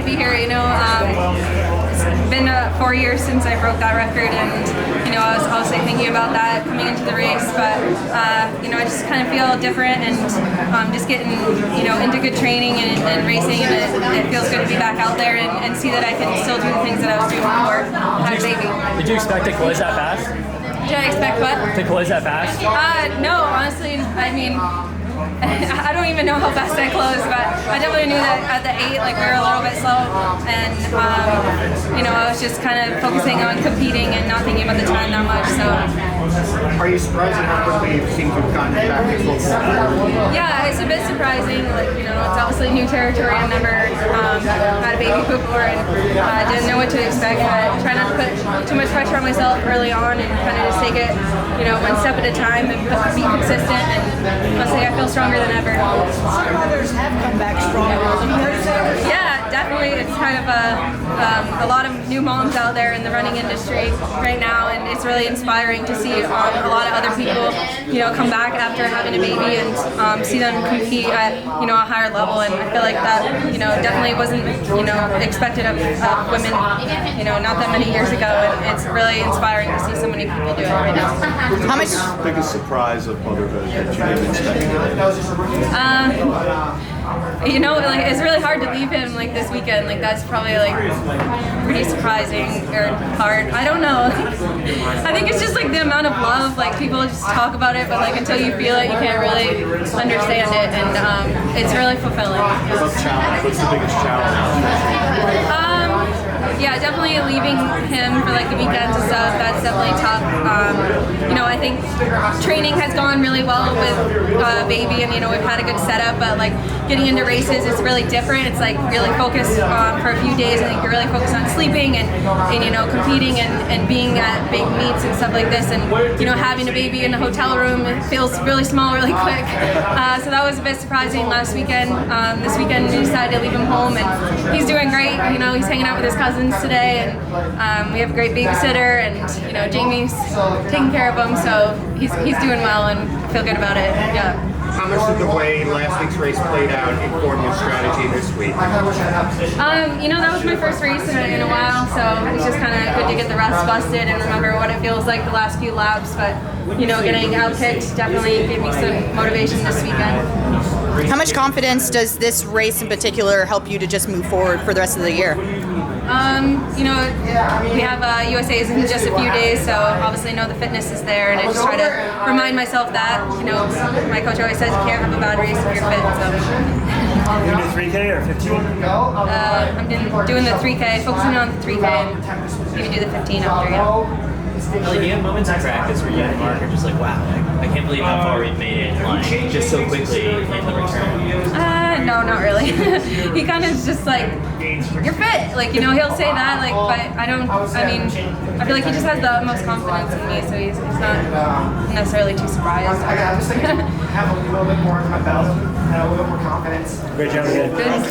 to be here. It's been 4 years since I broke that record, and I was obviously thinking about that coming into the race. But I just kind of feel different, and just getting into good training and racing, and it feels good to be back out there and see that I can still do the things that I was doing before I had a baby. Did you expect to close that fast? Did I expect what? To close that fast? No, honestly, I don't even know how fast I closed, but I definitely knew that at the 8, we were a little bit slow, and I was just kind of focusing on competing and not thinking about the time that much. So, are you surprised at how quickly you seem to have gotten back to full form? Yeah, it's a bit surprising. It's obviously new territory. I've never had a baby before, and didn't know what to expect. But try not to put too much pressure on myself early on, and kind of just take it, one step at a time, and be consistent. And honestly, I feel stronger than ever. Some others have come back stronger. Yeah, definitely. It's kind of a lot of new moms out there in the running industry right now, and it's really inspiring to see a lot of other people, come back after having a baby and see them compete at, a higher level. And I feel like that, definitely wasn't, expected of women, not that many years ago. And it's really inspiring to see so many people do it right now. How much biggest surprise of motherhood that you didn't expect? It's really hard to leave him this weekend. That's probably pretty surprising or hard. I don't know. I think it's just the amount of love. People just talk about it, but until you feel it, you can't really understand it, and it's really fulfilling. What's challenge? What's the biggest challenge? Yeah, definitely leaving him for the weekends and stuff. That's definitely tough. I think training has gone really well with baby, and we've had a good setup. But getting into races is really different. It's really focused for a few days. I think you're really focused on sleeping and competing and being at big meets and stuff like this. And having a baby in a hotel room, it feels really small, really quick. So that was a bit surprising last weekend. This weekend we decided to leave him home, and he's doing great. He's hanging out with his cousins today, and we have a great babysitter, and Jamie's taking care of him, so he's doing well, and I feel good about it. Yeah. How much did the way last week's race played out inform your strategy this week? That was my first race in a while, so it's just kind of good to get the rust busted and remember what it feels like the last few laps. But getting outkicked definitely gave me some motivation this weekend. How much confidence does this race in particular help you to just move forward for the rest of the year? We have USA's in just a few days, so obviously the fitness is there, and I just try to remind myself that. My coach always says you can't have a bad race if you're fit. So. You do 3K or 15? I'm doing the 3K, focusing on the 3K, and maybe do the 15 after. Yeah. Do you have moments in practice where you and Mark are just wow, I can't believe how far we've made it, just so quickly in the return? No, not really. He kind of is just you're fit. He'll say that, but I feel like he just has the utmost confidence in me, so he's not necessarily too surprised. I just think have a little bit more in my belt, and a little more confidence. Great job again. Good.